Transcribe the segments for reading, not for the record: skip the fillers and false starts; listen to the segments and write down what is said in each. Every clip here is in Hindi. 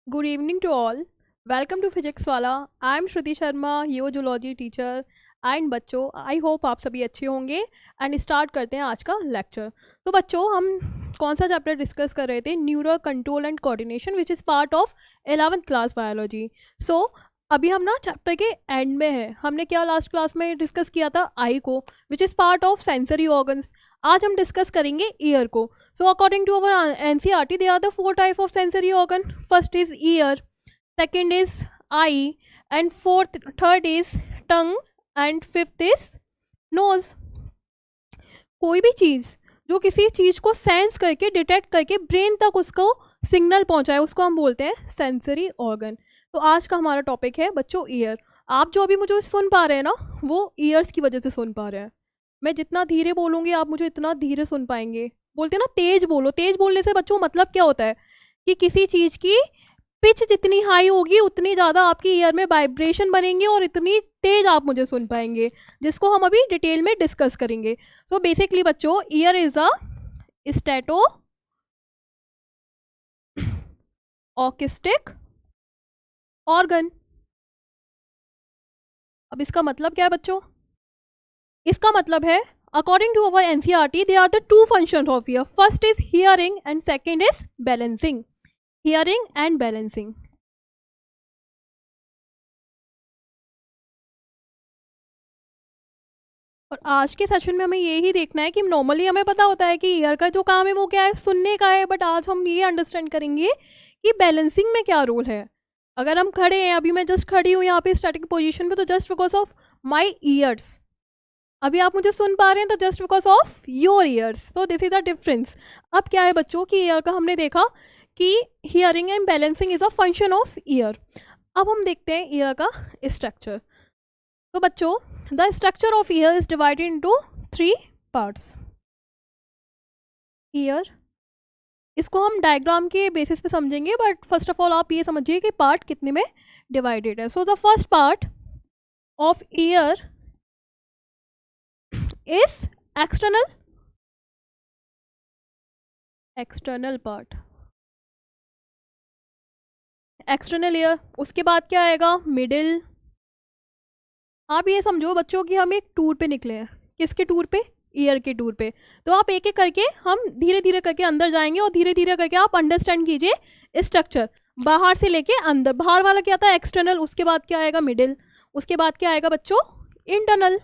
Good evening to all. Welcome to Physics वाला. I am Shruti Sharma, your zoology teacher. And बच्चों, आई होप आप सभी अच्छे होंगे. एंड स्टार्ट करते हैं आज का लेक्चर. तो बच्चों, हम कौन सा चैप्टर डिस्कस कर रहे थे? Neuro control and coordination, which is part of 11th class biology. So अभी हम ना चैप्टर के एंड में है. हमने क्या लास्ट क्लास में डिस्कस किया था? आई को, विच is part of sensory organs. आज हम डिस्कस करेंगे ईयर को. So according to our NCERT, there are the 4 type of sensory organ. First is ear, second is eye, and third is tongue, and fifth is nose. कोई भी चीज़ जो किसी चीज़ को सेंस करके डिटेक्ट करके ब्रेन तक उसको सिग्नल पहुंचाए, उसको हम बोलते हैं सेंसरी ऑर्गन. तो आज का हमारा टॉपिक है बच्चों ईयर. आप जो अभी मुझे सुन पा रहे हैं ना, वो ईयर्स की वजह से सुन पा रहे हैं. मैं जितना धीरे बोलूँगी आप मुझे इतना धीरे सुन पाएंगे. बोलते हैं ना तेज बोलो. तेज बोलने से बच्चों मतलब क्या होता है कि किसी चीज़ की पिच जितनी हाई होगी उतनी ज़्यादा आपकी ईयर में वाइब्रेशन बनेंगे और इतनी तेज आप मुझे सुन पाएंगे, जिसको हम अभी डिटेल में डिस्कस करेंगे. सो बेसिकली बच्चों, ईयर इज अ स्टैटो ऑर्केस्टिक ऑर्गन. अब इसका मतलब क्या है बच्चों? इसका मतलब है according to our NCERT, there are the two functions of ear. First is hearing and second is balancing. Hearing and balancing. और आज के सेशन में हमें यही देखना है कि नॉर्मली हमें पता होता है कि ईयर का जो काम है वो क्या है, सुनने का है. बट आज हम ये अंडरस्टैंड करेंगे कि बैलेंसिंग में क्या रोल है. अगर हम खड़े हैं, अभी मैं जस्ट खड़ी हूँ यहाँ पे स्टैटिक पोजीशन में, तो just because of my years. अभी आप मुझे सुन पा रहे हैं तो just because of your ears. तो दिस इज द डिफरेंस. अब क्या है बच्चों कि ईयर का हमने देखा कि hearing and balancing is a function of year. अब हम देखते हैं ईयर का स्ट्रक्चर. तो बच्चों, the structure of year is divided into 3 parts. Year, इसको हम डायग्राम के बेसिस पे समझेंगे, बट फर्स्ट ऑफ ऑल आप ये समझिए कि पार्ट कितने में डिवाइडेड है. So the first part of year is external part, external ear. उसके बाद क्या आएगा? मिडिल. आप ये समझो बच्चों कि हम एक टूर पे निकले हैं. किसके टूर पे? ईयर के टूर पे. तो आप एक एक करके हम धीरे धीरे करके अंदर जाएंगे और धीरे धीरे करके आप अंडरस्टैंड कीजिए स्ट्रक्चर, बाहर से लेके अंदर. बाहर वाला क्या था? एक्सटर्नल. उसके बाद क्या आएगा? मिडिल. उसके बाद क्या आएगा बच्चों? Internal.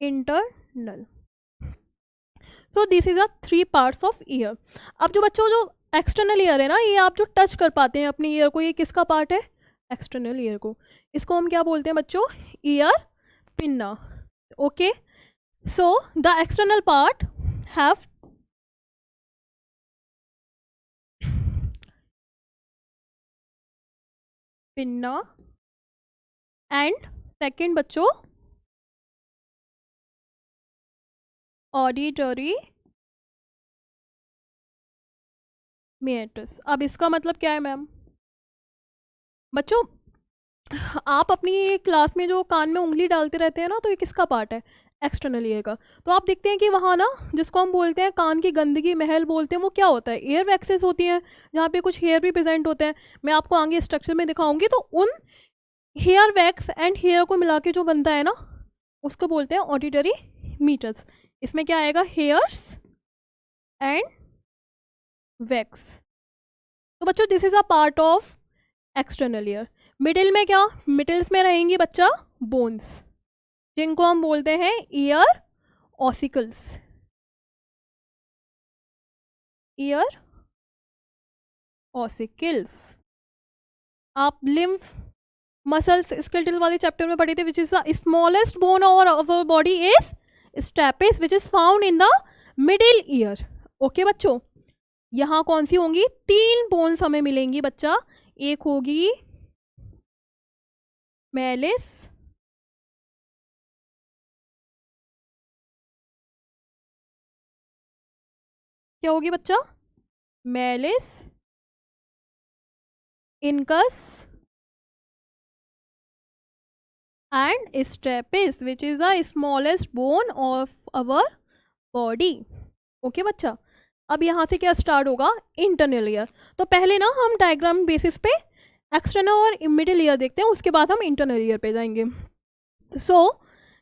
Internal. So this is a 3 parts of year. अब जो बच्चों जो एक्सटर्नल ईयर है ना, ये आप जो टच कर पाते हैं अपनी ईयर को, ये किसका पार्ट है? एक्सटर्नल ईयर को. इसको हम क्या बोलते हैं बच्चों? Ear pinna. Okay. So the external part have pinna and second बच्चों ऑडिटरी मेटस. अब इसका मतलब क्या है मैम? बच्चों, आप अपनी क्लास में जो कान में उंगली डालते रहते हैं ना, तो ये किसका पार्ट है? एक्सटर्नल ईयर का. तो आप देखते हैं कि वहाँ ना, जिसको हम बोलते हैं कान की गंदगी महल बोलते हैं, वो क्या होता है? एयर वैक्सेस होती हैं, जहाँ पे कुछ हेयर भी प्रेजेंट होते हैं. मैं आपको आगे स्ट्रक्चर में दिखाऊंगी. तो उन हेयर वैक्स एंड हेयर को मिला के जो बनता है ना, उसको बोलते हैं ऑडिटरी मीटर्स. इसमें क्या आएगा? Hairs and wax. तो बच्चों, this is a part of external ear. Middle में क्या? मिडिल्स में रहेंगी बच्चा बोन्स, जिनको हम बोलते हैं ईयर ऑसिकल्स. Ear ossicles. आप लिम्फ मसल्स स्केलेटल वाले चैप्टर में पढ़े थे, which is the smallest bone of our body is stapes, which is found in the middle ear. Okay बच्चों, यहाँ कौन सी होंगी? 3 बोन्स हमें मिलेंगी बच्चा. एक होगी मैलिस, क्या होगी बच्चा? Malleus incus and stapes, which is the smallest bone of our body. Okay बच्चा. अब यहाँ से क्या स्टार्ट होगा, इंटरनल ईयर। तो पहले ना हम डायग्राम बेसिस पे एक्सटर्नल और मिडिल ईयर देखते हैं, उसके बाद हम इंटरनल ईयर पे जाएंगे।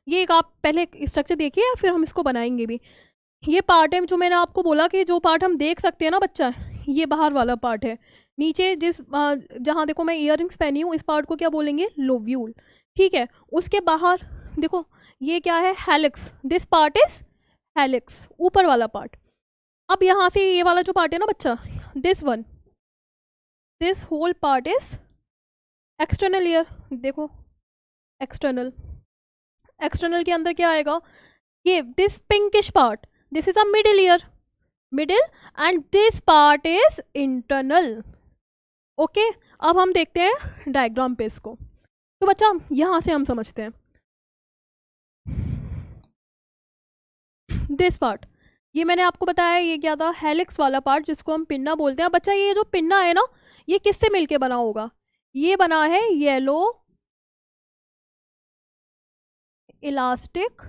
ये एक आप पहले स्ट्रक्चर देखिए, फिर हम इसको बनाएंगे भी। ये पार्ट है जो मैंने आपको बोला कि जो पार्ट हम देख सकते हैं ना बच्चा, ये बाहर वाला पार्ट है। नीचे जहाँ देखो मैं इयररिंग्स पहनी हूँ, इस पार्ट को क्या बोलेंगे, लोब्यूल। ठीक है, उसके बाहर देखो ये क्या है, helix. This part is helix, ऊपर वाला पार्ट। अब यहाँ से ये वाला जो पार्ट है ना बच्चा, this whole part is external ear. देखो एक्सटर्नल के अंदर क्या आएगा, ये this pinkish part, this is a middle ear, middle, and this part is internal. Okay, अब हम देखते हैं डायग्राम पे इसको। तो बच्चा यहां से हम समझते हैं दिस पार्ट, ये मैंने आपको बताया ये क्या था, हेलिक्स वाला पार्ट जिसको हम पिन्ना बोलते हैं। बच्चा ये जो पिन्ना है ना, ये किससे मिलके बना होगा, ये बना है येलो इलास्टिक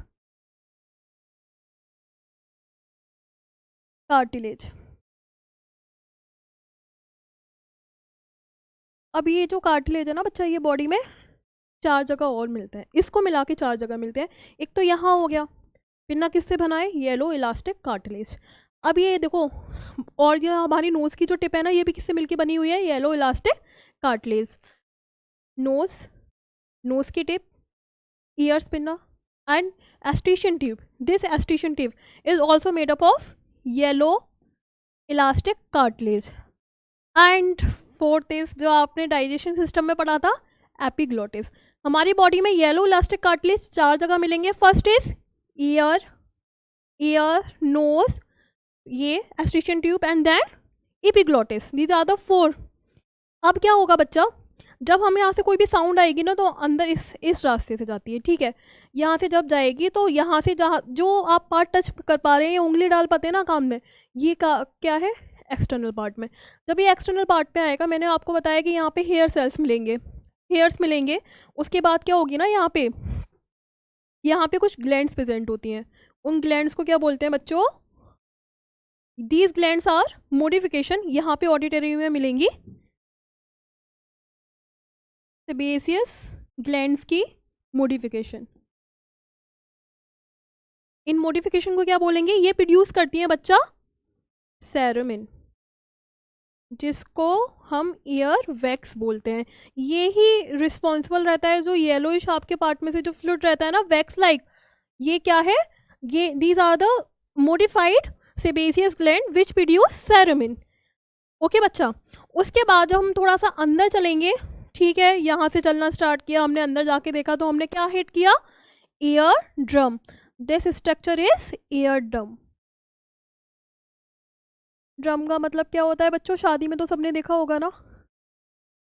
कार्टिलेज। अब ये जो कार्टिलेज है ना बच्चा, ये बॉडी में 4 जगह और मिलते हैं, इसको मिला के 4 जगह मिलते हैं। एक तो यहाँ हो गया, पिन्ना किससे बना है, येलो इलास्टिक कार्टिलेज। अब ये देखो, और ये हमारी नोज़ की जो टिप है ना, ये भी किससे मिलके बनी हुई है, येलो इलास्टिक कार्टिलेज। नोज़ की tip, ears pinna, and eustachian tube. This eustachian tube is also made up of yellow elastic cartilage. And fourth is जो आपने डाइजेशन सिस्टम में पढ़ा था, एपिग्लोटिस। हमारी बॉडी में येलो इलास्टिक कार्टिलेज 4 जगह मिलेंगे। फर्स्ट इज ईयर, नोज, ये eustachian tube, and then epiglottis. These are the 4। अब क्या होगा बच्चा, जब हमें यहाँ से कोई भी साउंड आएगी ना, तो अंदर इस रास्ते से जाती है। ठीक है, यहाँ से जब जाएगी तो यहाँ से जहाँ जो आप पार्ट टच कर पा रहे हैं, उंगली डाल पाते हैं ना कान में, ये क्या है, एक्सटर्नल पार्ट में। जब ये एक्सटर्नल पार्ट पे आएगा, मैंने आपको बताया कि यहाँ पे हेयर सेल्स मिलेंगे। उसके बाद क्या होगी ना, यहाँ पे कुछ ग्लैंड्स प्रेजेंट होती हैं। उन ग्लैंड्स को क्या बोलते हैं बच्चों, दीज ग्लैंड्स आर मोडिफिकेशन। यहाँ पे ऑडिटरी में मिलेंगी सेबेसियस ग्लैंड्स की मोडिफिकेशन। इन मोडिफिकेशन को क्या बोलेंगे, ये प्रोड्यूस करती हैं बच्चा सेरेमिन, जिसको हम ईयर वैक्स बोलते हैं। ये ही रिस्पॉन्सिबल रहता है, जो येलोइश आपके पार्ट में से जो फ्लूइड रहता है ना, वैक्स लाइक, ये क्या है, ये these are the modified sebaceous gland which produce cerumen. Okay बच्चा, उसके बाद जब हम थोड़ा सा अंदर चलेंगे, ठीक है, यहाँ से चलना स्टार्ट किया हमने, अंदर जाके देखा तो हमने क्या हिट किया, year drum. This structure is ear drum. Drum का मतलब क्या होता है बच्चों, शादी में तो सबने देखा होगा ना,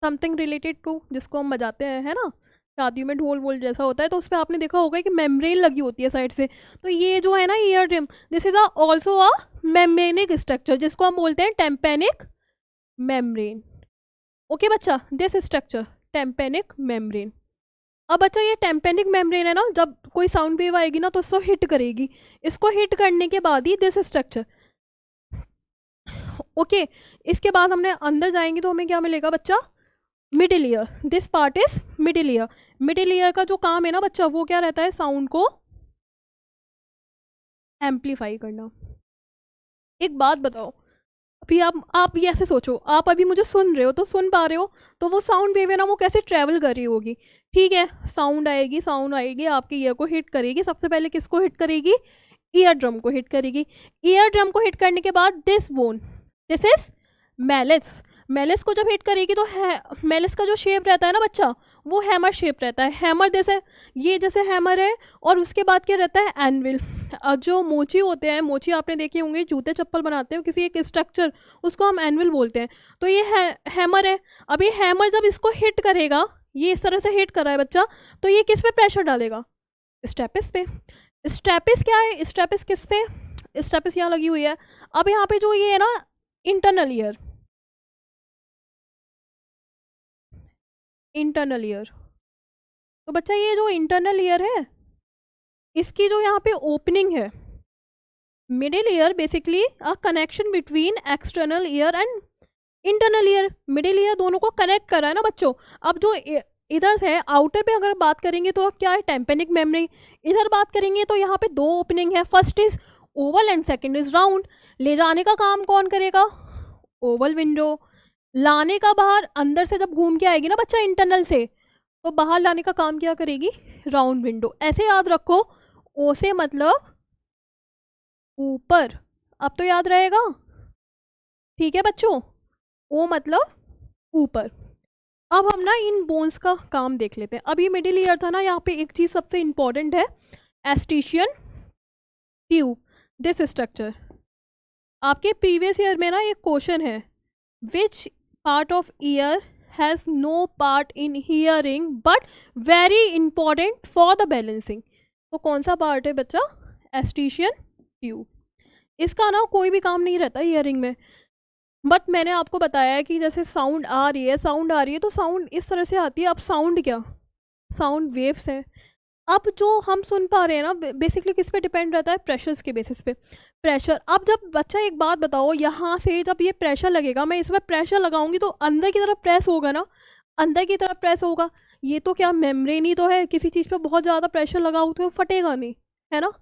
समथिंग रिलेटेड टू, जिसको हम बजाते हैं, है ना, शादी में ढोल वोल जैसा होता है, तो उस पर आपने देखा होगा कि मेम्ब्रेन लगी होती है साइड से। तो ये जो है ना ear drum, this is also a membranic structure, जिसको हम बोलते हैं टेम्पेनिक मेम्ब्रेन। ओके बच्चा, दिस स्ट्रक्चर टेम्पेनिक मेम्ब्रेन। अब बच्चा ये टेम्पेनिक मेम्ब्रेन है ना, जब कोई साउंड वेव आएगी ना, तो इसको हिट करेगी। इसको हिट करने के बाद ही दिस स्ट्रक्चर। ओके, इसके बाद हमने अंदर जाएंगे तो हमें क्या मिलेगा बच्चा, middle ear. This part is middle ear. Middle ear का जो काम है ना बच्चा, वो क्या रहता है, साउंड को एम्पलीफाई करना। एक बात बताओ, अभी आप ये ऐसे सोचो, आप अभी मुझे सुन रहे हो, तो सुन पा रहे हो, तो वो साउंड वेव है ना, वो कैसे ट्रैवल कर रही होगी। ठीक है, साउंड आएगी आपके ईयर को हिट करेगी। सबसे पहले किसको हिट करेगी, ईयर ड्रम को हिट करेगी। ईयर ड्रम को हिट करने के बाद this bone, this is malice को जब हिट करेगी तो मेलिस का जो शेप रहता है ना बच्चा, वो हैमर शेप रहता है। हैमर जैसे हैमर है, और उसके बाद क्या रहता है, एनविल। जो मोची होते हैं, मोची आपने देखे होंगे, जूते चप्पल बनाते हैं किसी एक स्ट्रक्चर, उसको हम एनविल बोलते हैं। तो ये हैमर है। अब ये हैमर जब इसको हिट करेगा, ये इस तरह से हिट कर रहा है बच्चा, तो ये किस पे प्रेशर डालेगा, स्टेपिस पे। स्टेपिस क्या है, स्टेपिस किस पे, स्टेपिस यहाँ लगी हुई है। अब यहाँ पे जो ये है ना, इंटरनल ईयर। तो बच्चा ये जो इंटरनल ईयर है, इसकी जो यहाँ पे ओपनिंग है, middle ear basically a connection between external ear and internal ear. Middle ear दोनों को कनेक्ट करा है ना बच्चों। अब जो इधर से आउटर पे अगर बात करेंगे तो क्या है, टेम्पेनिक मेमोरी। इधर बात करेंगे तो यहाँ पे दो ओपनिंग है, first is Oval and second is round. ले जाने का काम कौन करेगा, ओवल विंडो। लाने का बाहर, अंदर से जब घूम के आएगी ना बच्चा इंटरनल से, तो बाहर लाने का काम क्या करेगी, राउंड विंडो। ऐसे याद रखो, ओ से मतलब ऊपर, अब तो याद रहेगा, ठीक है बच्चों, ओ मतलब ऊपर। अब हम ना इन बोन्स का काम देख लेते हैं। अब ये मिडिल ईयर था ना, यहाँ पे एक चीज़ सबसे इंपॉर्टेंट है, एस्टिशियन ट्यूब, दिस स्ट्रक्चर। आपके प्रीवियस ईयर में ना एक क्वेश्चन है, which part of ear has no part in hearing but very important for the balancing. तो कौन सा पार्ट है बच्चा, एस्टिशियन ट्यूब। इसका ना कोई भी काम नहीं रहता हियरिंग में, बट मैंने आपको बताया है कि जैसे साउंड आ रही है तो साउंड इस तरह से आती है। अब साउंड क्या, साउंड वेव्स हैं। अब जो हम सुन पा रहे हैं ना, बेसिकली किस पे डिपेंड रहता है, प्रेशर्स के बेसिस पे। प्रेशर, अब जब बच्चा एक बात बताओ, यहाँ से जब ये प्रेशर लगेगा, मैं इसमें प्रेशर लगाऊंगी तो अंदर की तरफ प्रेस होगा ना, अंदर की तरफ प्रेस होगा। ये तो क्या मेम्ब्रेन ही तो है, किसी चीज़ पे बहुत ज़्यादा प्रेशर लगाओ तो फटेगा नहीं, है ना,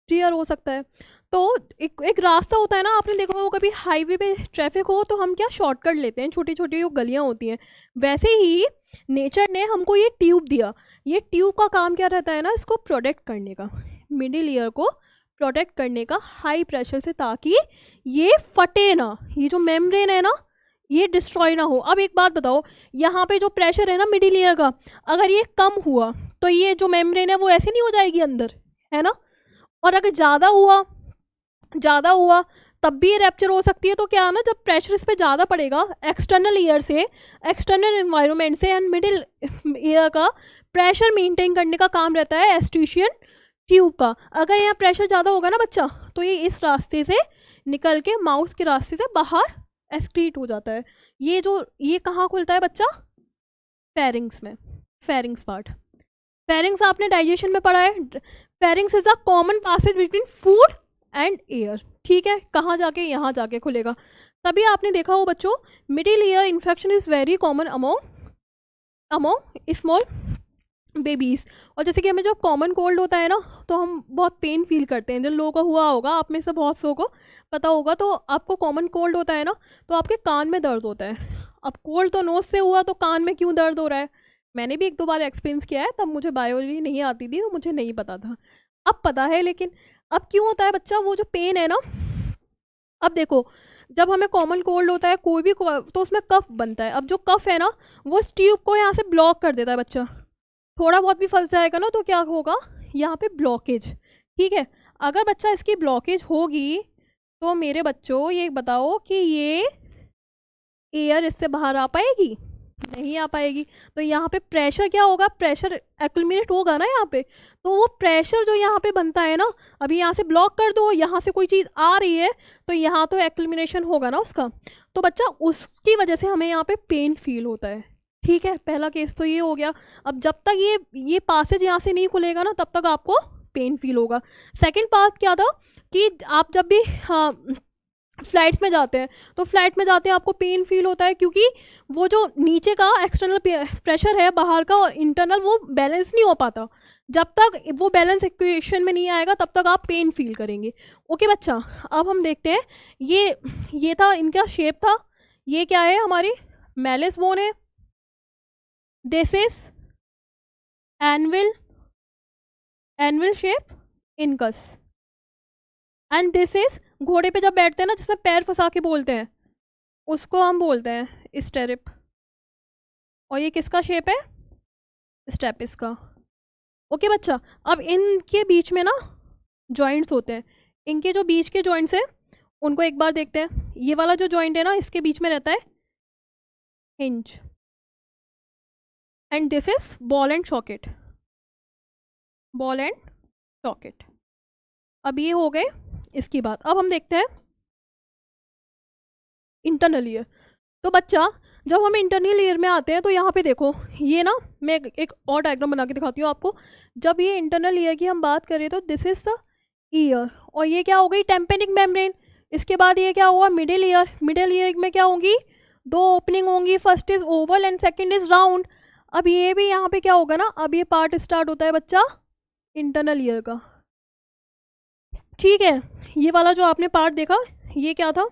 क्लियर हो सकता है। तो एक रास्ता होता है ना, आपने देखा होगा कभी हाईवे पे ट्रैफिक हो तो हम क्या शॉर्टकट लेते हैं, छोटी छोटी जो गलियां होती हैं। वैसे ही नेचर ने हमको ये ट्यूब दिया। ये ट्यूब का काम क्या रहता है ना, इसको प्रोटेक्ट करने का, मिडिल ईयर को प्रोटेक्ट करने का हाई प्रेशर से, ताकि ये फटे ना, ये जो मेम्ब्रेन है ना ये डिस्ट्रॉय ना हो। अब एक बात बताओ, यहाँ पे जो प्रेशर है ना मिडिल ईयर का, अगर ये कम हुआ तो ये जो मेम्ब्रेन है वो ऐसे नहीं हो जाएगी अंदर, है ना। और अगर ज़्यादा हुआ तब भी ये रैप्चर हो सकती है। तो क्या ना, जब प्रेशर इस पर ज़्यादा पड़ेगा एक्सटर्नल ईयर से, एक्सटर्नल एनवायरनमेंट से, एंड मिडिल ईयर का प्रेशर मेंटेन करने का काम रहता है एस्टिशियन ट्यूब का। अगर यहाँ प्रेशर ज़्यादा होगा ना बच्चा, तो ये इस रास्ते से निकल के माउस के रास्ते से बाहर एक्सक्रीट हो जाता है। ये कहाँ खुलता है बच्चा, फेरिंग्स में, फेरिंग्स पार्ट। फेरिंग्स आपने डाइजेशन में पढ़ा है, pharynx is a common passage between food and air, ठीक है, कहाँ जाके, यहाँ जाके खुलेगा। तभी आपने देखा हो बच्चों, middle ear infection is very common among small babies. और जैसे कि हमें जब कॉमन कोल्ड होता है ना, तो हम बहुत पेन फील करते हैं। जिन लोगों को हुआ होगा, आप में से बहुत सौ को पता होगा, तो आपको कॉमन कोल्ड होता है ना, तो आपके कान में दर्द होता है। अब कोल्ड तो नोज से हुआ, तो कान में क्यों दर्द हो रहा है, मैंने भी एक दो बार एक्सपीरियंस किया है, तब मुझे बायोलॉजी नहीं आती थी तो मुझे नहीं पता था, अब पता है। लेकिन अब क्यों होता है बच्चा, वो जो पेन है ना, अब देखो, जब हमें कॉमन कोल्ड होता है कोई भी, तो उसमें कफ बनता है। अब जो कफ है ना, वो इस ट्यूब को यहाँ से ब्लॉक कर देता है बच्चा। थोड़ा बहुत भी फंस जाएगा ना, तो क्या होगा, यहाँ पे ब्लॉकेज, ठीक है। अगर बच्चा इसकी ब्लॉकेज होगी, तो मेरे बच्चों ये बताओ कि ये एयर इससे बाहर आ पाएगी, नहीं आ पाएगी। तो यहाँ पे प्रेशर क्या होगा, प्रेशर एक्यूमुलेट होगा ना यहाँ पे, तो वो प्रेशर जो यहाँ पे बनता है ना, अभी यहाँ से ब्लॉक कर दो, यहाँ से कोई चीज़ आ रही है, तो यहाँ तो एक्यूमुलेशन होगा ना उसका, तो बच्चा उसकी वजह से हमें यहाँ पे पेन फील होता है, ठीक है। पहला केस तो ये हो गया। अब जब तक ये पासेज यहाँ से नहीं खुलेगा ना, तब तक आपको पेन फील होगा। सेकेंड पार्ट क्या था कि आप जब भी फ्लाइट्स में जाते हैं, तो फ्लाइट में जाते हैं आपको पेन फील होता है, क्योंकि वो जो नीचे का एक्सटर्नल प्रेशर है बाहर का और इंटरनल, वो बैलेंस नहीं हो पाता। जब तक वो बैलेंस इक्वेशन में नहीं आएगा, तब तक आप पेन फील करेंगे। ओके बच्चा, अब हम देखते हैं, ये था इनका शेप था। ये क्या है, हमारी मैलिस बोन है, this is anvil shape incus, and this is, घोड़े पे जब बैठते हैं ना, जिसमें पैर फंसा के बोलते हैं, उसको हम बोलते हैं स्टेरिप। और ये किसका शेप है, स्टेपिस का। ओके बच्चा, अब इनके बीच में ना जॉइंट्स होते हैं। इनके जो बीच के जॉइंट्स हैं उनको एक बार देखते हैं। ये वाला जो जॉइंट है ना, इसके बीच में रहता है hinge, and this is ball and socket, ball and socket. अब ये हो गए इसकी बात। अब हम देखते हैं इंटरनल ईयर। तो बच्चा, जब हम इंटरनल ईयर में आते हैं, तो यहाँ पे देखो, ये ना, मैं एक और डायग्राम बना के दिखाती हूँ आपको। जब ये इंटरनल ईयर की हम बात करें, तो दिस इज द ईयर, और ये क्या हो गई टेम्पेनिक मेम्ब्रेन। इसके बाद ये क्या हुआ मिडिल ईयर, मिडिल ईयर में क्या होंगी दो ओपनिंग होंगी, first is Oval and second is round. अब ये भी यहाँ पे क्या होगा ना, अब ये पार्ट स्टार्ट होता है बच्चा इंटरनल ईयर का, ठीक है। ये वाला जो आपने पार्ट देखा ये क्या था,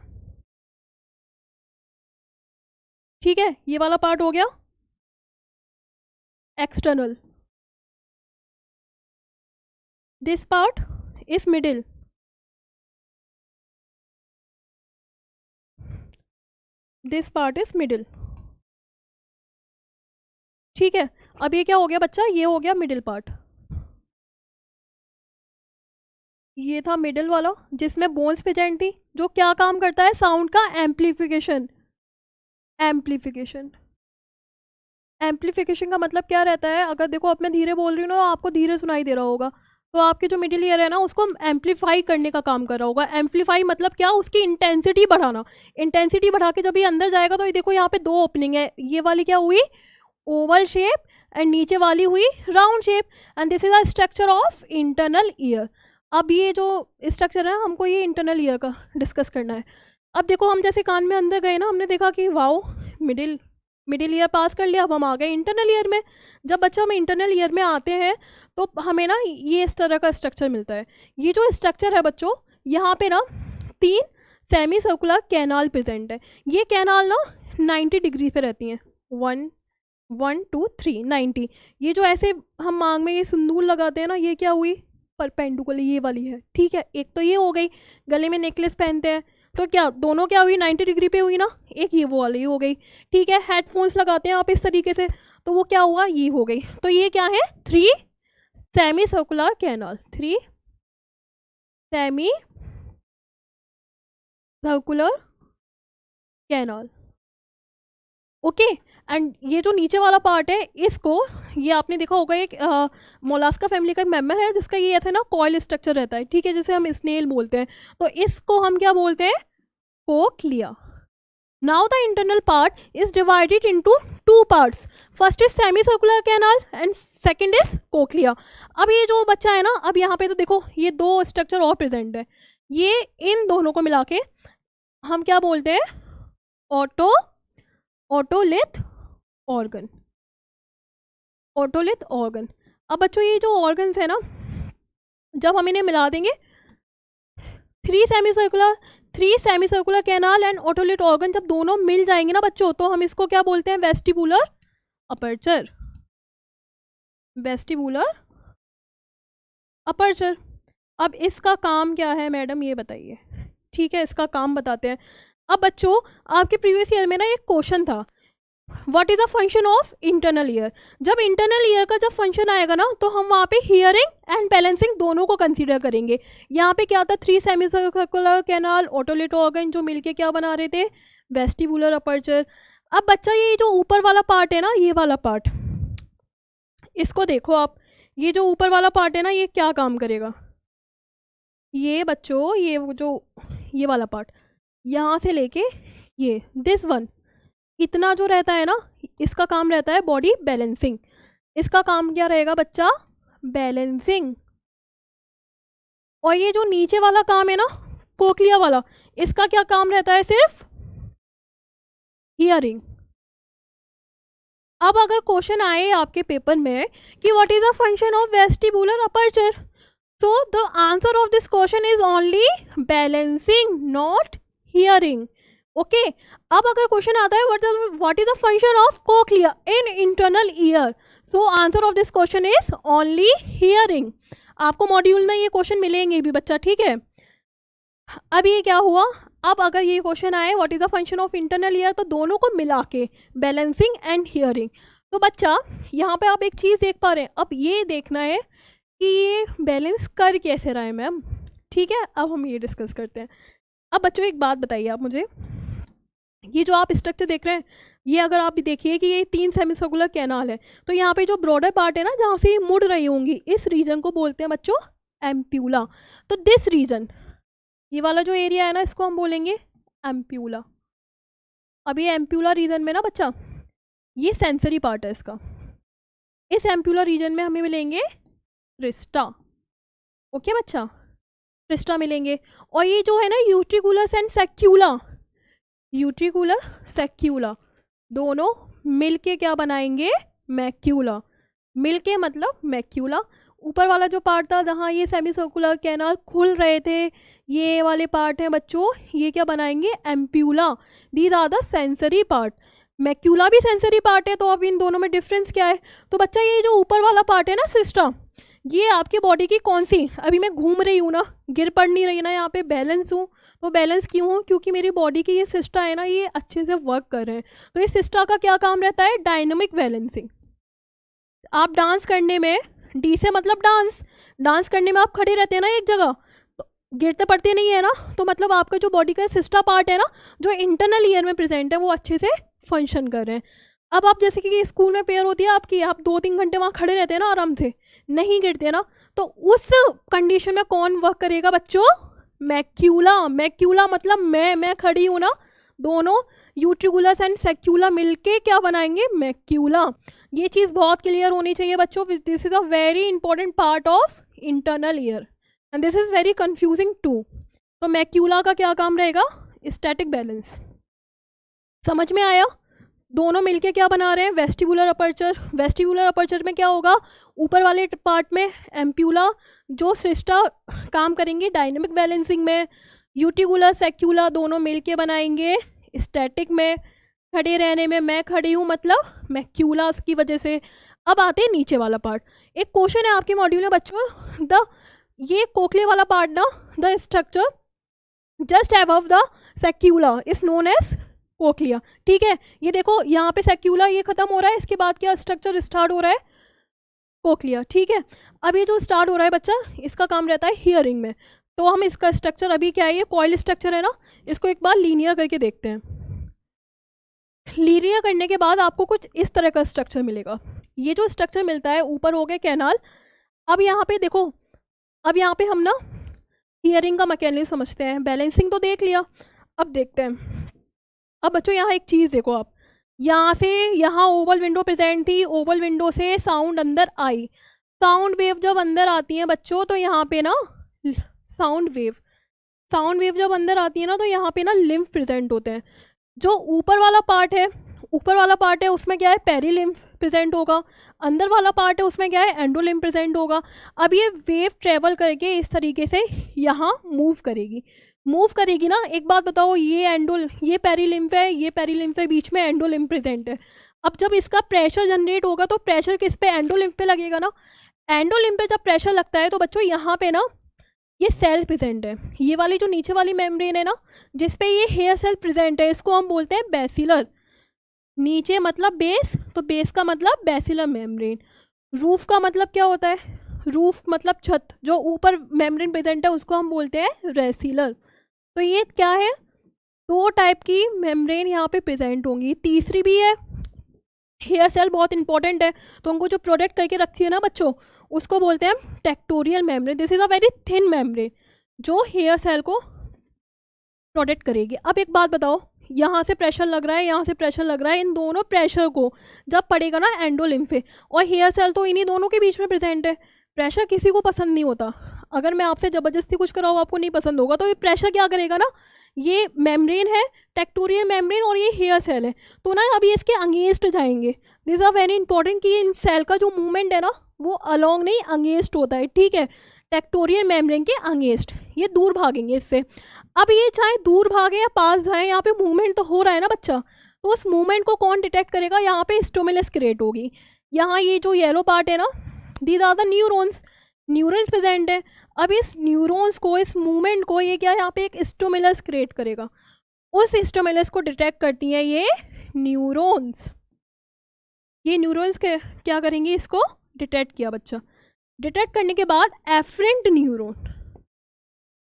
ठीक है, ये वाला पार्ट हो गया external, this part is middle, this part is middle, ठीक है। अब ये क्या हो गया बच्चा, ये हो गया मिडिल पार्ट, ये था मिडिल वाला जिसमें बोन्स प्रेजेंट थी, जो क्या काम करता है साउंड का एम्प्लीफिकेशन। एम्प्लीफिकेशन, एम्प्लीफिकेशन का मतलब क्या रहता है, अगर देखो अब मैं धीरे बोल रही हूँ ना आपको धीरे सुनाई दे रहा होगा, तो आपके जो मिडिल ईयर है ना उसको एम्पलीफाई करने का काम कर रहा होगा। एम्पलीफाई मतलब क्या, उसकी इंटेंसिटी बढ़ाना। इंटेंसिटी बढ़ा के जब ये अंदर जाएगा तो ये देखो यहाँ पे दो ओपनिंग है, ये वाली क्या हुई ओवल शेप एंड नीचे वाली हुई round shape, and this is a structure of internal year. अब ये जो स्ट्रक्चर है हमको ये इंटरनल ईयर का डिस्कस करना है। अब देखो हम जैसे कान में अंदर गए ना, हमने देखा कि वाओ मिडिल ईयर पास कर लिया, अब हम आ गए इंटरनल ईयर में। जब बच्चा हम इंटरनल ईयर में आते हैं तो हमें ना ये इस तरह का स्ट्रक्चर मिलता है। ये जो स्ट्रक्चर है बच्चों, यहाँ पे ना 3 सेमी सर्कुलर कैनाल प्रेजेंट है। ये कैनाल ना 90 डिग्री पे रहती हैं, 1 1 2 3 90। ये जो ऐसे हम मांग में ये सिंदूर लगाते हैं ना, ये क्या हुई परपेंडिकुलर, ये वाली है, ठीक है। एक तो ये हो गई, गले में नेकलेस पहनते हैं तो क्या दोनों क्या हुई 90 डिग्री पे हुई ना, एक ये वो वाली हो गई, ठीक है। हेडफोन्स लगाते हैं आप इस तरीके से तो वो क्या हुआ ये हो गई। तो ये क्या है 3 semi circular canal, 3 semi circular canal, okay. And ये जो नीचे वाला पार्ट है इसको, ये आपने देखा होगा एक मोलास्का फैमिली का मेंबर है जिसका ये ऐसे ना कॉइल स्ट्रक्चर रहता है, ठीक है, जिसे हम स्नेल बोलते हैं, तो इसको हम क्या बोलते हैं cochlea. Now the internal part is divided into 2 parts, first is semi circular canal and second is cochlea. अब ये जो बच्चा है ना, अब यहाँ पे तो देखो ये 2 स्ट्रक्चर और प्रेजेंट है, ये इन दोनों को मिला के हम क्या बोलते हैं ऑटोलिथ ऑर्गन, ऑटोलिथ ऑर्गन। अब बच्चों ये जो ऑर्गन्स है ना, जब हम इन्हें मिला देंगे 3 semi circular canal and otolith organ जब दोनों मिल जाएंगे ना बच्चों, तो हम इसको क्या बोलते हैं वेस्टिबुलर अपर्चर, वेस्टिबुलर अपर्चर। अब इसका काम क्या है मैडम ये बताइए, ठीक है, इसका काम बताते हैं। अब बच्चों आपके प्रीवियस ईयर में ना एक क्वेश्चन था, what is the function of internal year. जब इंटरनल ईयर का जब फंक्शन आएगा ना तो हम वहाँ पे हियरिंग एंड बैलेंसिंग दोनों को कंसीडर करेंगे। यहाँ पे क्या था 3 semi circular canal otolith organ जो मिलके क्या बना रहे थे वेस्टिबुलर अपर्चर। अब बच्चा ये जो ऊपर वाला पार्ट है ना, ये वाला पार्ट, इसको देखो आप, ये जो ऊपर वाला पार्ट है ना ये क्या काम करेगा, ये बच्चों ये वाला पार्ट यहाँ से लेके ये दिस वन, इतना जो रहता है ना इसका काम रहता है बॉडी बैलेंसिंग। इसका काम क्या रहेगा बच्चा बैलेंसिंग। और ये जो नीचे वाला काम है ना कोक्लिया वाला, इसका क्या काम रहता है सिर्फ हियरिंग। अब अगर क्वेश्चन आए आपके पेपर में कि what is the function of vestibular aperture, so the answer of this question is only balancing not hearing, okay. अब अगर क्वेश्चन आता है what is the function of cochlea in internal ear, so answer of this question is only hearing. आपको मॉड्यूल में ये क्वेश्चन मिलेंगे भी बच्चा, ठीक है। अब ये क्या हुआ, अब अगर ये क्वेश्चन आए what is the function of internal year, तो दोनों को मिला के बैलेंसिंग एंड हियरिंग। तो बच्चा यहाँ पे आप एक चीज़ देख पा रहे हैं, अब ये देखना है कि ये बैलेंस कर कैसे रहा है मैम, ठीक है। अब हम ये डिस्कस करते हैं। अब बच्चों एक बात बताइए आप मुझे, ये जो आप स्ट्रक्चर देख रहे हैं, ये अगर आप भी देखिए कि ये 3 सेमी सर्कुलर कैनाल है, तो यहाँ पे जो ब्रॉडर पार्ट है ना जहाँ से ये मुड़ रही होंगी, इस रीजन को बोलते हैं बच्चों एम्प्यूला। तो दिस रीजन, ये वाला जो एरिया है ना इसको हम बोलेंगे एम्प्यूला। अब ये एम्प्यूला रीजन में ना बच्चा ये सेंसरी पार्ट है इसका, इस एम्प्यूला रीजन में हमें मिलेंगे क्रिस्टा, ओके बच्चा। सिस्टा मिलेंगे। और ये जो है ना यूट्रिकुलस एंड सेक्यूला, यूट्रिकुलर सेक्यूला दोनों मिलके क्या बनाएंगे, मैक्यूला। मिलके मतलब मैक्यूला। ऊपर वाला जो पार्ट था जहाँ ये सेमी सर्कुलर कैनाल खुल रहे थे, ये वाले पार्ट हैं बच्चों, ये क्या बनाएंगे, ampulla. These are the sensory part. Macula भी सेंसरी पार्ट है, तो अब इन दोनों में डिफरेंस क्या है। तो बच्चा ये जो ऊपर वाला पार्ट है ना सिस्टा, ये आपकी बॉडी की कौन सी, अभी मैं घूम रही हूँ ना, गिर पड़ नहीं रही ना, यहाँ पे बैलेंस हूँ। तो बैलेंस क्यों हूँ, क्योंकि मेरी बॉडी की ये सिस्टा है ना, ये अच्छे से वर्क कर रहे हैं। तो ये सिस्टा का क्या काम रहता है, डायनामिक बैलेंसिंग। आप डांस करने में, डी से मतलब डांस, डांस करने में आप खड़े रहते हैं ना एक जगह, तो गिरते पड़ते नहीं है ना, तो मतलब आपका जो बॉडी का सिस्टा पार्ट है ना, जो इंटरनल ईयर में प्रेजेंट है, वो अच्छे से फंक्शन कर रहे हैं। अब आप जैसे कि स्कूल में पेयर होती है आपकी, आप 2-3 घंटे वहाँ खड़े रहते हैं ना आराम से, नहीं गिरते ना, तो उस कंडीशन में कौन वर्क करेगा बच्चों, मैक्यूला। मैक्यूला मतलब मैं खड़ी हूँ ना, दोनों यूट्रिकुलस एंड सेक्यूला मिलके क्या बनाएंगे, मैक्यूला। ये चीज़ बहुत क्लियर होनी चाहिए बच्चों, this is a very important part of internal ear and this is very confusing too. तो मैक्यूला का क्या काम रहेगा, स्टैटिक बैलेंस। समझ में आया, दोनों मिलके क्या बना रहे हैं, वेस्टिबुलर अपर्चर। वेस्टिबुलर अपर्चर में क्या होगा, ऊपर वाले पार्ट में एम्प्यूला, जो सिस्टा काम करेंगे डायनेमिक बैलेंसिंग में। यूटिकुलर सेक्यूला दोनों मिलके बनाएंगे स्टैटिक में, खड़े रहने में। मैं खड़ी हूँ मतलब मैक्यूलास की वजह से। अब आते हैं नीचे वाला पार्ट। एक क्वेश्चन है आपके मॉड्यूल में बच्चों, ये कोकले वाला पार्ट ना, the structure just above the saccule is known as cochlea. ठीक है, ये देखो यहाँ पे सेक्यूला ये खत्म हो रहा है, इसके बाद क्या स्ट्रक्चर स्टार्ट हो रहा है, कोक्लिया। ठीक है, अब ये जो स्टार्ट हो रहा है बच्चा, इसका काम रहता है हियरिंग में। तो हम इसका स्ट्रक्चर अभी क्या है, ये कॉइल स्ट्रक्चर है ना, इसको एक बार लीनियर करके देखते हैं। लीनियर करने के बाद आपको कुछ इस तरह का स्ट्रक्चर मिलेगा। ये जो स्ट्रक्चर मिलता है, ऊपर हो गया कैनाल। अब यहाँ पे देखो, अब यहाँ पे हम ना हियरिंग का मैकेनिज्म समझते हैं। बैलेंसिंग तो देख लिया, अब देखते हैं। अब बच्चों यहाँ एक चीज़ देखो, आप यहाँ से यहाँ ओवल विंडो प्रेजेंट थी, ओवल विंडो से साउंड अंदर आई। साउंड वेव जब अंदर आती है बच्चों, तो यहाँ पे ना साउंड वेव जब अंदर आती है ना, तो यहाँ पे ना लिम्फ प्रेजेंट होते हैं। जो ऊपर वाला पार्ट है उसमें क्या है, पेरीलिम्फ प्रेजेंट होगा। अंदर वाला पार्ट है उसमें क्या है, एंडोलिम्फ प्रेजेंट होगा। अब ये वेव ट्रेवल करके इस तरीके से यहाँ मूव करेगी ना। एक बात बताओ, ये पेरीलिम्फ है, ये पेरीलिम्फ है, बीच में एंडोलिम्फ प्रेजेंट है। अब जब इसका प्रेशर जनरेट होगा, तो प्रेशर किस पे, एंडोलिम्फ पे लगेगा ना। एंडोलिम्फ पे जब प्रेशर लगता है, तो बच्चों यहाँ पे ना ये सेल प्रेजेंट है। ये वाली जो नीचे वाली मेम्ब्रेन है ना, जिसपे ये हेयर सेल प्रेजेंट है, इसको हम बोलते हैं बेसिलर। नीचे मतलब बेस, तो बेस का मतलब बेसिलर मेम्ब्रेन। रूफ का मतलब क्या होता है, रूफ मतलब छत। जो ऊपर मेम्ब्रेन प्रेजेंट है उसको हम बोलते हैं रेसिलर। तो ये क्या है, 2 टाइप की मेम्ब्रेन यहाँ पे प्रेजेंट होंगी। तीसरी भी है, हेयर सेल बहुत इंपॉर्टेंट है, तो उनको जो प्रोटेक्ट करके रखती है ना बच्चों, उसको बोलते हैं tectorial membrane. This is a very thin membrane जो हेयर सेल को प्रोटेक्ट करेगी। अब एक बात बताओ, यहाँ से प्रेशर लग रहा है, यहाँ से प्रेशर लग रहा है, इन दोनों प्रेशर को जब पड़ेगा ना एंडोलिम्फ पे, और हेयर सेल तो इन्हीं दोनों के बीच में प्रेजेंट है। प्रेशर किसी को पसंद नहीं होता, अगर मैं आपसे ज़बरदस्ती कुछ कराऊँ आपको नहीं पसंद होगा, तो ये प्रेशर क्या करेगा ना, ये मेम्ब्रेन है टेक्टोरियल मेम्ब्रेन और ये हेयर सेल है, तो ना अभी इसके अगेंस्ट जाएंगे। दिस आर वेरी इंपॉर्टेंट कि इन सेल का जो मूवमेंट है ना, वो अलोंग नहीं अगेंस्ट होता है। ठीक है, टेक्टोरियल मेम्ब्रेन के अगेंस्ट, ये दूर भागेंगे इससे। अब ये चाहे दूर भागे या पास जाए, यहाँ पे मूवमेंट तो हो रहा है ना बच्चा, तो उस मूवमेंट को कौन डिटेक्ट करेगा, यहाँ पे स्टिमुलस क्रिएट होगी। यहाँ ये जो येलो पार्ट है ना, these are the neurons present है। अब इस न्यूरॉन्स को, इस मूवमेंट को, ये क्या यहाँ पे एक स्टिमुलस क्रिएट करेगा। उस स्टिमुलस को डिटेक्ट करती हैं ये न्यूरॉन्स। ये न्यूरॉन्स के क्या करेंगे, इसको डिटेक्ट किया बच्चा। डिटेक्ट करने के बाद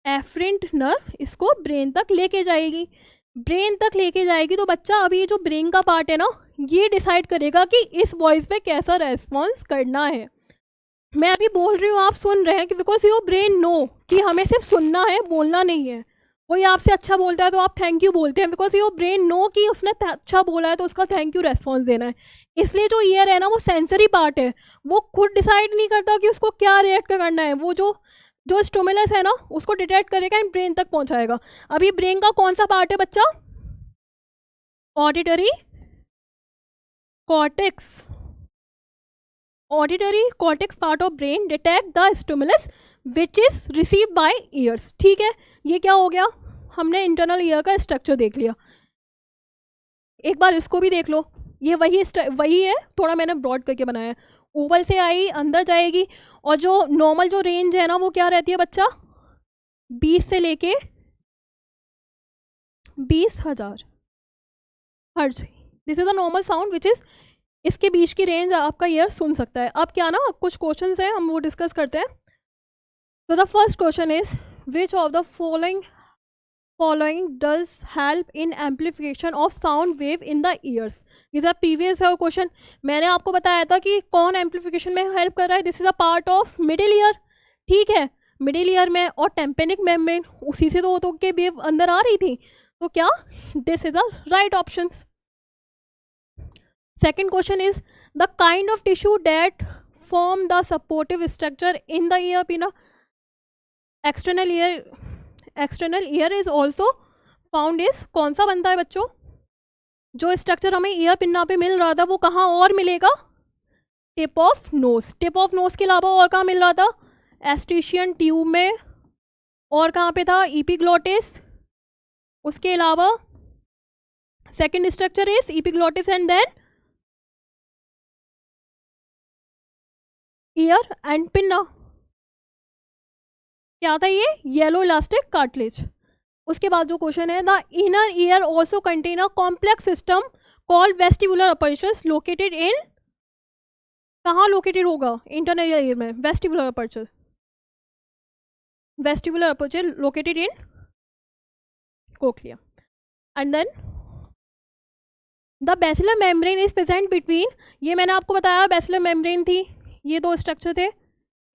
एफरेंट नर्व इसको ब्रेन तक लेके जाएगी। तो बच्चा अभी जो ब्रेन का पार्ट है ना, ये डिसाइड करेगा कि इस वॉइस पे कैसा रेस्पॉन्स करना है। मैं अभी बोल रही हूँ, आप सुन रहे हैं, कि बिकॉज योर ब्रेन नो कि हमें सिर्फ सुनना है, बोलना नहीं है। कोई आपसे अच्छा बोलता है तो आप थैंक यू बोलते हैं, बिकॉज योर ब्रेन नो कि उसने अच्छा बोला है, तो उसका थैंक यू रेस्पॉन्स देना है। इसलिए जो ईयर है ना, वो सेंसरी पार्ट है, वो खुद डिसाइड नहीं करता कि उसको क्या रिएक्ट करना है। वो जो जो स्टिमुलस है ना उसको डिटेक्ट करेगा एंड ब्रेन तक पहुंचाएगा। अभी ब्रेन का कौन सा पार्ट है बच्चा? Auditory cortex. Auditory cortex part of brain detect the stimulus which is receive by years. ठीक है, ये क्या हो गया? हमने इंटरनल ईयर का स्ट्रक्चर देख लिया। एक बार इसको भी देख लो, ये वही है, थोड़ा मैंने ब्रॉड करके बनाया है। ओवल से आई, अंदर जाएगी, और जो नॉर्मल जो रेंज है ना वो क्या रहती है बच्चा? 20 से लेके 20,000 hertz. This is a normal sound which is, इसके बीच की रेंज आपका ईयर सुन सकता है। अब क्या ना, कुछ क्वेश्चंस हैं, हम वो डिस्कस करते हैं। तो the first question is which of the following does help in amplification of sound wave in the ears? This is a previous question. मैंने आपको बताया था कि कौन एम्पलीफिकेशन में हेल्प कर रहा है। This is a part of middle ear. ठीक है, मिडिल ईयर में, और टेम्पेनिक मेम्ब्रेन, उसी से तो के वेव अंदर आ रही थी। तो क्या, this is a right option. Second question is the kind of tissue that form the supportive structure in the ear pinna. External ear is also found is, कौन सा बनता है बच्चों? जो स्ट्रक्चर हमें ईयर पिन्ना पे मिल रहा था वो कहाँ और मिलेगा? Tip of nose. Tip of nose के अलावा और कहाँ मिल रहा था? एस्ट्रीशियन ट्यूब में। और कहाँ पे था? एपिग्लोटिस। उसके अलावा second structure is epiglottis and then ear and pinna. क्या था ये? Yellow elastic cartilage. उसके बाद जो क्वेश्चन है, the inner ear also contain a complex system called vestibular apertures located in, कहाँ लोकेटेड होगा? इंटरनल ईयर में। Vestibular aperture, vestibular aperture located in cochlea. And then the basilar membrane is present between, ये मैंने आपको बताया बेसिलर मेम्ब्रेन थी, ये दो स्ट्रक्चर थे,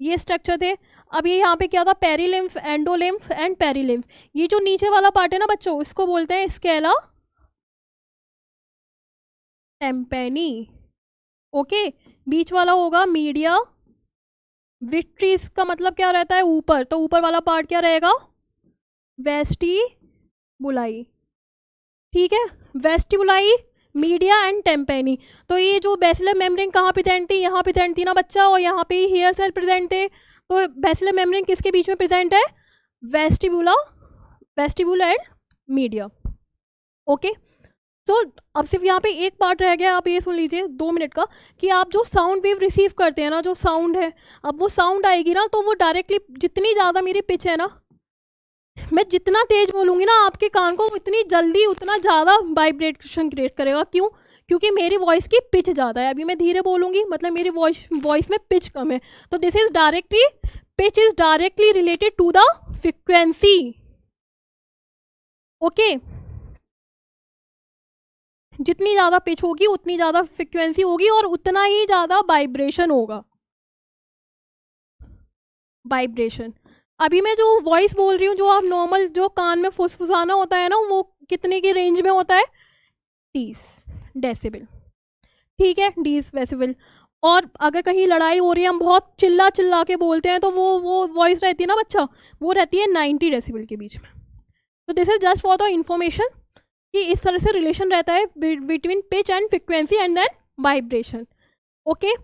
ये स्ट्रक्चर थे। अब ये यहाँ पे क्या था? पेरीलिम्फ, एंडोलिम्फ एंड पेरीलिम्फ। ये जो नीचे वाला पार्ट है ना बच्चों, इसको बोलते हैं स्केला टेम्पेनी। ओके, बीच वाला होगा मीडिया विट्रीज, का मतलब क्या रहता है? ऊपर। तो ऊपर वाला पार्ट क्या रहेगा? वेस्टिबुलाई। ठीक है, वेस्टिबुलाई, मीडिया एंड टेम्पेनी। तो ये जो बेसिलर मेम्ब्रेन कहाँ प्रेजेंट थी? यहाँ प्रेजेंट थी ना बच्चा, और यहाँ पे हेयर सेल प्रेजेंट थे। तो बेसिलर मेम्ब्रेन किसके बीच में प्रेजेंट है? वेस्टिबुला एंड मीडिया। ओके, तो अब सिर्फ यहाँ पे एक पार्ट रह गया। आप ये सुन लीजिए 2 मिनट का, कि आप जो साउंड वेव रिसीव करते हैं ना, जो साउंड है, अब वो साउंड आएगी ना, तो वो डायरेक्टली, जितनी ज़्यादा मेरी पिच है ना, मैं जितना तेज बोलूँगी ना आपके कान को, इतनी जल्दी उतना ज़्यादा वाइब्रेशन क्रिएट करेगा। क्यों? क्योंकि मेरी वॉइस की पिच ज़्यादा है। अभी मैं धीरे बोलूँगी, मतलब मेरी वॉइस में पिच कम है। तो this is directly, pitch is directly related to the frequency. Okay, जितनी ज़्यादा पिच होगी उतनी ज़्यादा फ्रिक्वेंसी होगी, और उतना ही ज़्यादा वाइब्रेशन होगा। वाइब्रेशन। अभी मैं जो वॉइस बोल रही हूँ, जो आप नॉर्मल, जो कान में फुसफुसाना होता है ना, वो कितने की रेंज में होता है? 30 डेसिबल। ठीक है, 30 डेसिबल। और अगर कहीं लड़ाई हो रही है, हम बहुत चिल्ला चिल्ला के बोलते हैं, तो वो वॉइस रहती है ना बच्चा, वो रहती है 90 डेसिबल के बीच में। तो this is just for the information कि इस तरह से रिलेशन रहता है between pitch and frequency and then vibration. Okay,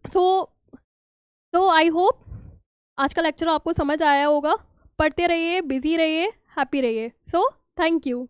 so I hope आज का लेक्चर आपको समझ आया होगा। पढ़ते रहिए, बिजी रहिए, हैप्पी रहिए। So thank you.